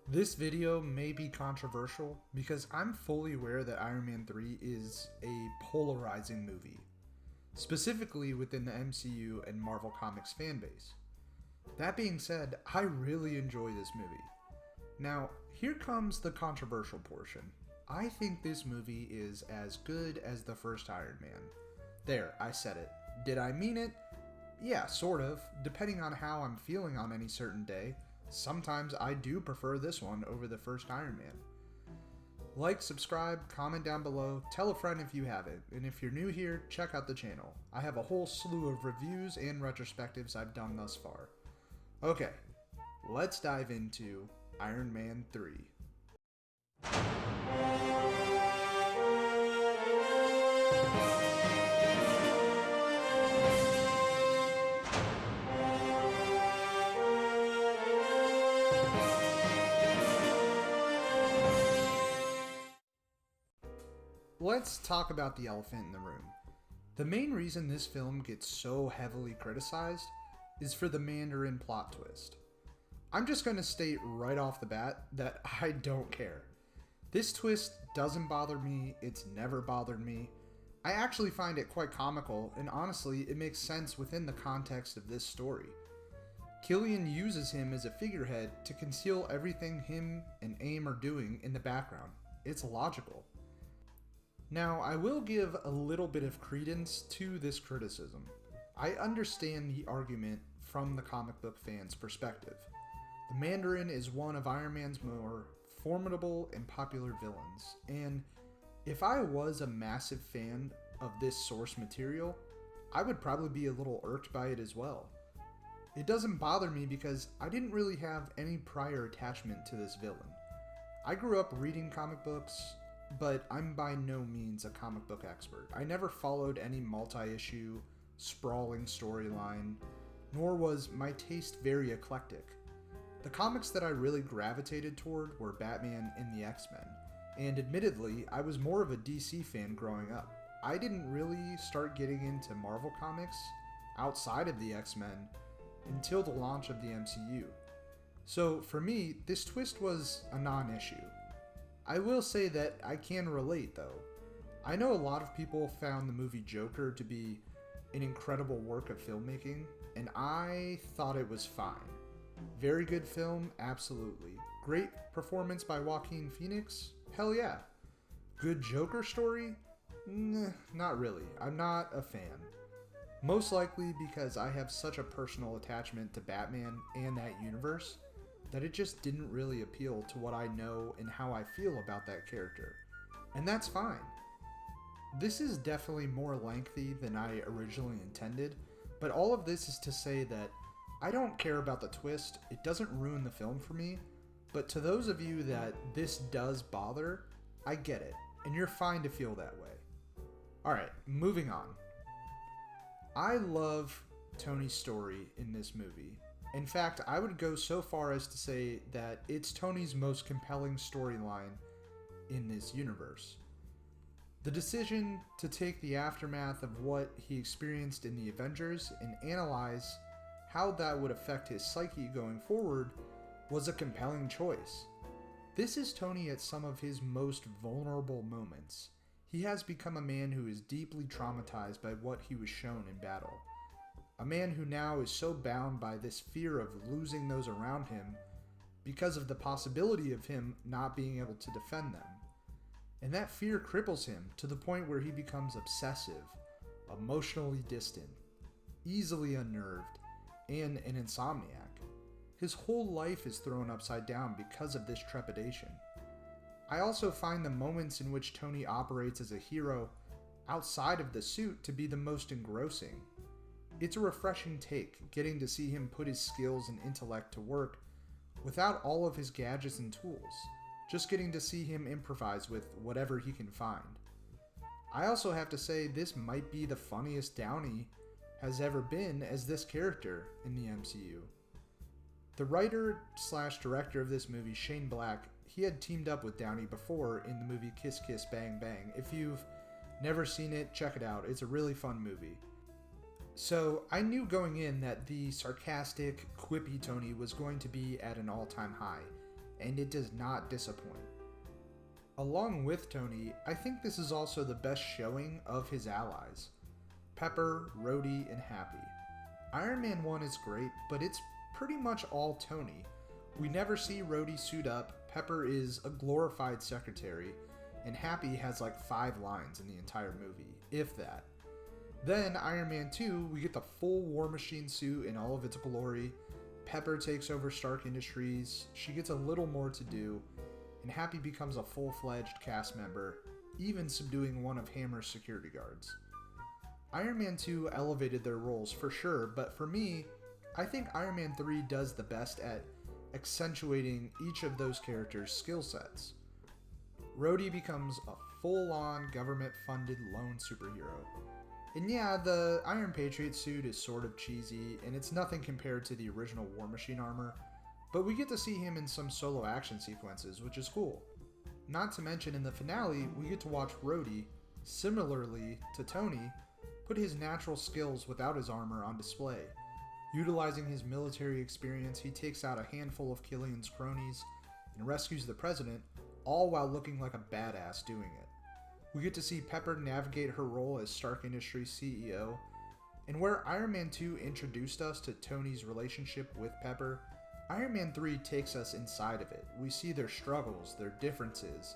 This video may be controversial because I'm fully aware that Iron Man 3 is a polarizing movie, specifically within the MCU and Marvel Comics fanbase. That being said, I really enjoy this movie. Now, here comes the controversial portion. I think this movie is as good as the first Iron Man. There, I said it. Did I mean it? Yeah, sort of, depending on how I'm feeling on any certain day. Sometimes I do prefer this one over the first Iron Man. Like, subscribe, comment down below, tell a friend if you haven't, and if you're new here, check out the channel. I have a whole slew of reviews and retrospectives I've done thus far. Okay, let's dive into Iron Man 3. Let's talk about the elephant in the room. The main reason this film gets so heavily criticized is for the Mandarin plot twist. I'm just going to state right off the bat that I don't care. This twist doesn't bother me, it's never bothered me. I actually find it quite comical, and honestly, it makes sense within the context of this story. Killian uses him as a figurehead to conceal everything him and AIM are doing in the background. It's logical. Now, I will give a little bit of credence to this criticism. I understand the argument from the comic book fan's perspective. The Mandarin is one of Iron Man's more formidable and popular villains, and if I was a massive fan of this source material, I would probably be a little irked by it as well. It doesn't bother me because I didn't really have any prior attachment to this villain. I grew up reading comic books, but I'm by no means a comic book expert. I never followed any multi-issue, sprawling storyline, nor was my taste very eclectic. The comics that I really gravitated toward were Batman and the X-Men, and admittedly, I was more of a DC fan growing up. I didn't really start getting into Marvel comics outside of the X-Men until the launch of the MCU. So for me, this twist was a non-issue. I will say that I can relate though. I know a lot of people found the movie Joker to be an incredible work of filmmaking, and I thought it was fine. Very good film, absolutely. Great performance by Joaquin Phoenix? Hell yeah. Good Joker story? Nah, not really. I'm not a fan. Most likely because I have such a personal attachment to Batman and that universe that it just didn't really appeal to what I know and how I feel about that character. And that's fine. This is definitely more lengthy than I originally intended, but all of this is to say that I don't care about the twist, it doesn't ruin the film for me, but to those of you that this does bother, I get it, and you're fine to feel that way. Alright, moving on. I love Tony's story in this movie. In fact, I would go so far as to say that it's Tony's most compelling storyline in this universe. The decision to take the aftermath of what he experienced in the Avengers and analyze how that would affect his psyche going forward was a compelling choice. This is Tony at some of his most vulnerable moments. He has become a man who is deeply traumatized by what he was shown in battle. A man who now is so bound by this fear of losing those around him because of the possibility of him not being able to defend them. And that fear cripples him to the point where he becomes obsessive, emotionally distant, easily unnerved, and an insomniac. His whole life is thrown upside down because of this trepidation. I also find the moments in which Tony operates as a hero outside of the suit to be the most engrossing. It's a refreshing take, getting to see him put his skills and intellect to work without all of his gadgets and tools, just getting to see him improvise with whatever he can find. I also have to say this might be the funniest Downey has ever been as this character in the MCU. The writer/director of this movie, Shane Black, he had teamed up with Downey before in the movie Kiss Kiss Bang Bang. If you've never seen it, check it out. It's a really fun movie. So I knew going in that the sarcastic, quippy Tony was going to be at an all-time high. and it does not disappoint. Along with Tony, I think this is also the best showing of his allies. Pepper, Rhodey, and Happy. Iron Man 1 is great, but it's pretty much all Tony. We never see Rhodey suit up, Pepper is a glorified secretary, and Happy has like 5 lines in the entire movie, if that. Then, Iron Man 2, we get the full War Machine suit in all of its glory. Pepper takes over Stark Industries, she gets a little more to do, and Happy becomes a full-fledged cast member, even subduing one of Hammer's security guards. Iron Man 2 elevated their roles for sure, but for me, I think Iron Man 3 does the best at accentuating each of those characters' skill sets. Rhodey becomes a full-on government-funded lone superhero. And yeah, the Iron Patriot suit is sort of cheesy, and it's nothing compared to the original War Machine armor, but we get to see him in some solo action sequences, which is cool. Not to mention, in the finale, we get to watch Rhodey, similarly to Tony, put his natural skills without his armor on display. Utilizing his military experience, he takes out a handful of Killian's cronies and rescues the president, all while looking like a badass doing it. We get to see Pepper navigate her role as Stark Industries CEO, and where Iron Man 2 introduced us to Tony's relationship with Pepper, Iron Man 3 takes us inside of it. We see their struggles, their differences,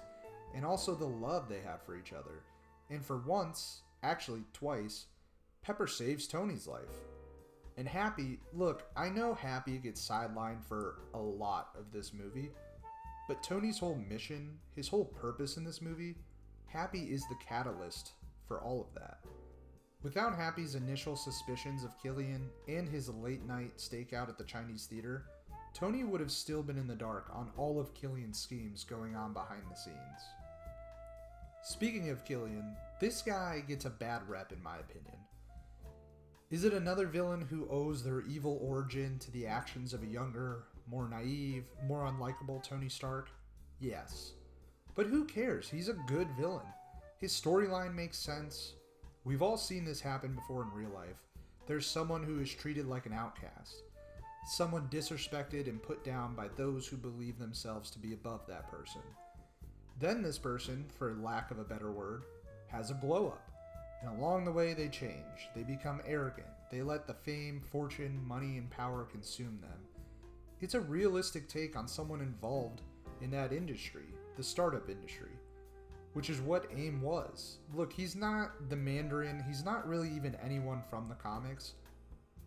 and also the love they have for each other. And for once, actually twice, Pepper saves Tony's life. And Happy, look, I know Happy gets sidelined for a lot of this movie, but Tony's whole mission, his whole purpose in this movie, Happy is the catalyst for all of that. Without Happy's initial suspicions of Killian and his late night stakeout at the Chinese theater, Tony would have still been in the dark on all of Killian's schemes going on behind the scenes. Speaking of Killian, this guy gets a bad rep in my opinion. Is it another villain who owes their evil origin to the actions of a younger, more naive, more unlikable Tony Stark? Yes. But who cares? He's a good villain. His storyline makes sense. We've all seen this happen before in real life. There's someone who is treated like an outcast. Someone disrespected and put down by those who believe themselves to be above that person. Then this person, for lack of a better word, has a glow up. And along the way they change. They become arrogant. They let the fame, fortune, money, and power consume them. It's a realistic take on someone involved in that industry, the startup industry, which is what AIM was. Look, he's not the Mandarin, he's not really even anyone from the comics,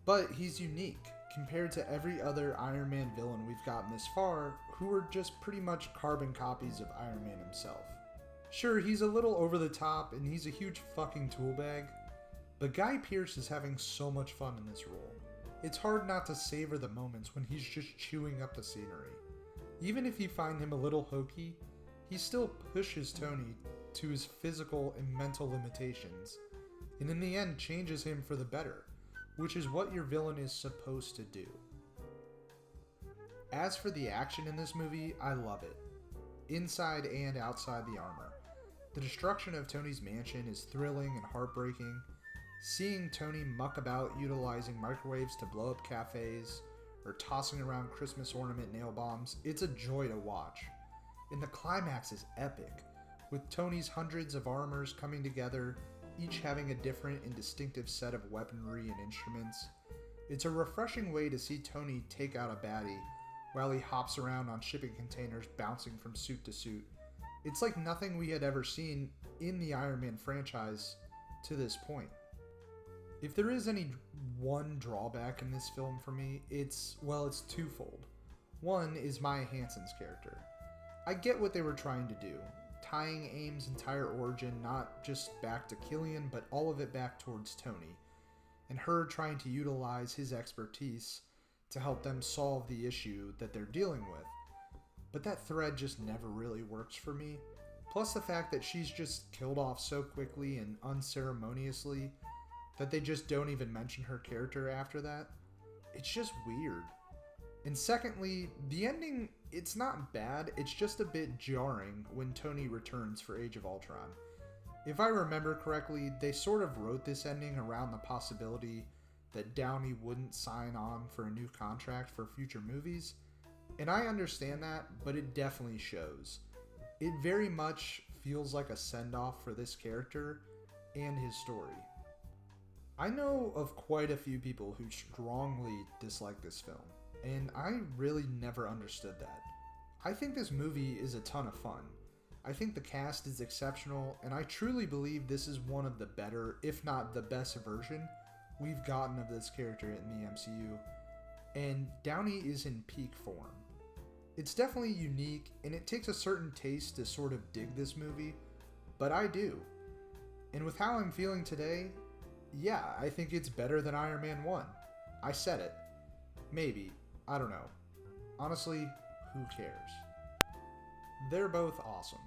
but he's unique compared to every other Iron Man villain we've gotten this far, who are just pretty much carbon copies of Iron Man himself. Sure, he's a little over the top and he's a huge fucking tool bag, but Guy Pearce is having so much fun in this role. It's hard not to savor the moments when he's just chewing up the scenery. Even if you find him a little hokey, he still pushes Tony to his physical and mental limitations, and in the end changes him for the better, which is what your villain is supposed to do. As for the action in this movie, I love it. Inside and outside the armor. The destruction of Tony's mansion is thrilling and heartbreaking. Seeing Tony muck about utilizing microwaves to blow up cafes, or tossing around Christmas ornament nail bombs, it's a joy to watch. And the climax is epic, with Tony's hundreds of armors coming together, each having a different and distinctive set of weaponry and instruments. It's a refreshing way to see Tony take out a baddie while he hops around on shipping containers bouncing from suit to suit. It's like nothing we had ever seen in the Iron Man franchise to this point. If there is any one drawback in this film for me, it's twofold. One is Maya Hansen's character. I get what they were trying to do, tying AIM's entire origin not just back to Killian, but all of it back towards Tony, and her trying to utilize his expertise to help them solve the issue that they're dealing with. But that thread just never really works for me. Plus the fact that she's just killed off so quickly and unceremoniously that they just don't even mention her character after that. It's just weird. And secondly, the ending, it's not bad, it's just a bit jarring when Tony returns for Age of Ultron. If I remember correctly, they sort of wrote this ending around the possibility that Downey wouldn't sign on for a new contract for future movies, And I understand that, but it definitely shows. It very much feels like a send-off for this character and his story. I know of quite a few people who strongly dislike this film, and I really never understood that. I think this movie is a ton of fun. I think the cast is exceptional, and I truly believe this is one of the better, if not the best version we've gotten of this character in the MCU, and Downey is in peak form. It's definitely unique, and it takes a certain taste to sort of dig this movie, but I do. And with how I'm feeling today, yeah, I think it's better than Iron Man 1. I said it. Maybe. I don't know. Honestly, who cares? They're both awesome.